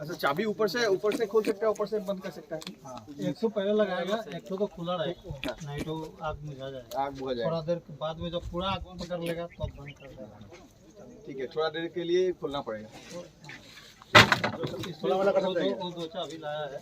अच्छा, चाबी ऊपर से खोल सकता है, ऊपर से बंद कर सकता है। हाँ, 100 पहले लगाएगा, 100 तो खुला रहेगा, नहीं तो आग बुझा जाएगा। आग बुझा जाएगा। थोड़ा देर के बाद में जब पूरा आग पकड़ लेगा तो बंद कर देगा। ठीक है, थोड़ा देर के लिए खोलना पड़ेगा। खुला वाला कर सकते हैं। वो दो चाबी लाया है।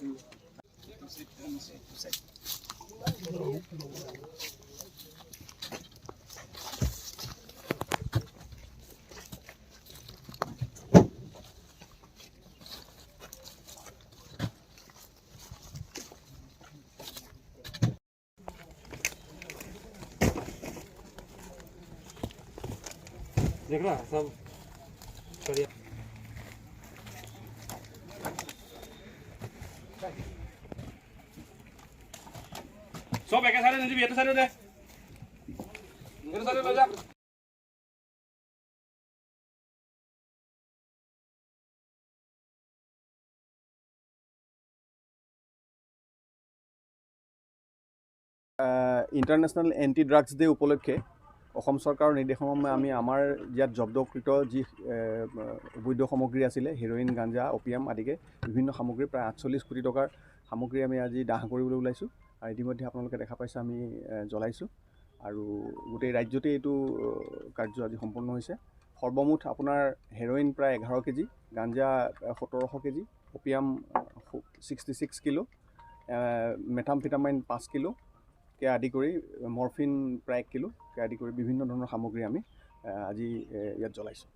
देख रहा सब बढ़िया। सब एके सारे नदी ये तो सारे दे ये तो सारे ले जा। ইণ্টাৰনেশ্যনেল এণ্টি ড্ৰাগছ ডে উপলক্ষে অসম চৰকাৰৰ নিৰ্দেশমৰ্মে আমি আমাৰ ইয়াত জব্দকৃত যি অবৈধ সামগ্ৰী আছিলে, হেৰইন, গাঞ্জা, অপিয়াম আদিকে বিভিন্ন সামগ্ৰী প্ৰায় 48 কোটি টকাৰ সামগ্ৰী আমি আজি দাহ কৰিবলৈ ওলাইছোঁ। আৰু ইতিমধ্যে আপোনালোকে দেখা পাইছে আমি জ্বলাইছোঁ আৰু গোটেই ৰাজ্যতে এইটো কাৰ্য আজি সম্পন্ন হৈছে। সৰ্বমুঠ আপোনাৰ হেৰইন প্ৰায় 11 KG, ganja 1700 KG, opium 66 kilo, methamphetamine 5 kilo কে আদি কৰি, মৰফিন প্ৰায় 1 কিলো কে আদি কৰি বিভিন্ন ধৰণৰ সামগ্ৰী আমি আজি ইয়াত জ্বলাইছোঁ।